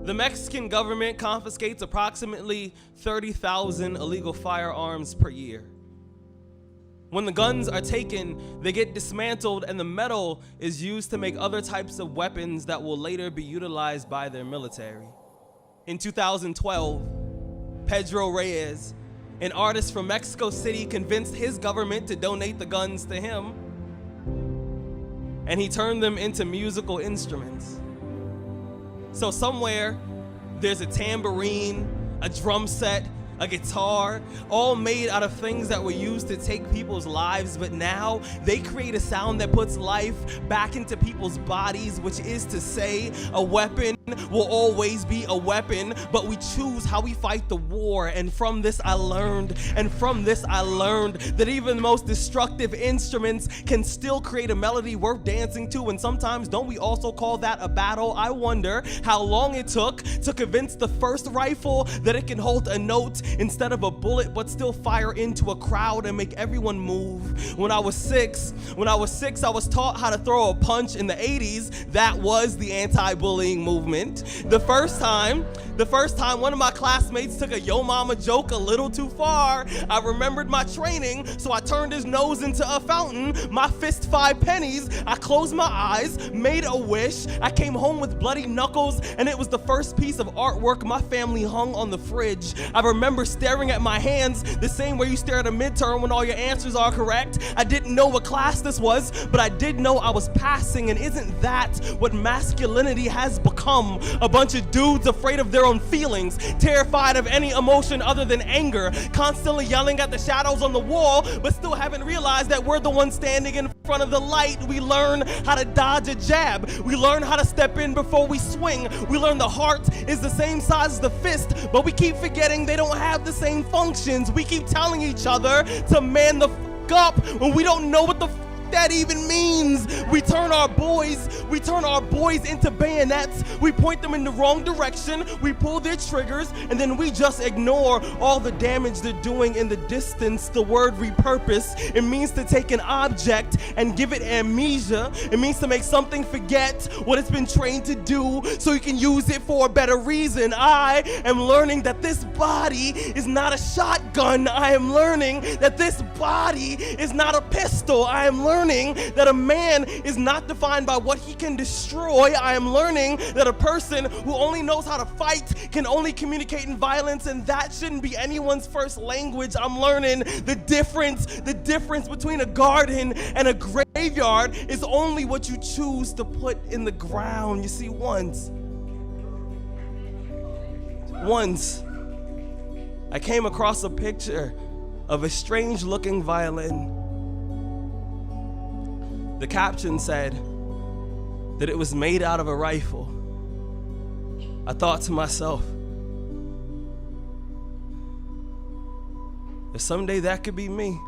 The Mexican government confiscates approximately 30,000 illegal firearms per year. When the guns are taken, they get dismantled and the metal is used to make other types of weapons that will later be utilized by their military. In 2012, Pedro Reyes, an artist from Mexico City, convinced his government to donate the guns to him, and he turned them into musical instruments. So somewhere, there's a tambourine, a drum set, a guitar, all made out of things that were used to take people's lives, but now they create a sound that puts life back into people's bodies, which is to say, a weapon will always be a weapon, but we choose how we fight the war. And from this I learned that even the most destructive instruments can still create a melody worth dancing to, and sometimes don't we also call that a battle? I wonder how long it took to convince the first rifle that it can hold a note instead of a bullet, but still fire into a crowd and make everyone move. When I was six, I was taught how to throw a punch. In the 80s, that was the anti-bullying movement. The first time one of my classmates took a yo mama joke a little too far, I remembered my training, so I turned his nose into a fountain, my fist 5 pennies, I closed my eyes, made a wish, I came home with bloody knuckles, and it was the first piece of artwork my family hung on the fridge. I remember staring at my hands the same way you stare at a midterm when all your answers are correct. I didn't know what class this was, but I did know I was passing, and isn't that what masculinity has become? A bunch of dudes afraid of their own feelings, terrified of any emotion other than anger, constantly yelling at the shadows on the wall, but still haven't realized that we're the ones standing in front of the light. We learn how to dodge a jab. We learn how to step in before we swing. We learn the heart is the same size as the fist, but we keep forgetting they don't have the same functions. We keep telling each other to man the f up when we don't know what the f that even means. We turn our boys into bayonets. We point them in the wrong direction, we pull their triggers, and then we just ignore all the damage they're doing in the distance. The word repurpose, it means to take an object and give it amnesia. It means to make something forget what it's been trained to do so you can use it for a better reason. I am learning that this body is not a shotgun. I am learning that this body is not a pistol. I am learning that a man is not defined by what he can destroy. I am learning that a person who only knows how to fight can only communicate in violence, and that shouldn't be anyone's first language. I'm learning the difference between a garden and a graveyard is only what you choose to put in the ground. You see, once I came across a picture of a strange looking violin. The caption said that it was made out of a rifle. I thought to myself, if someday that could be me.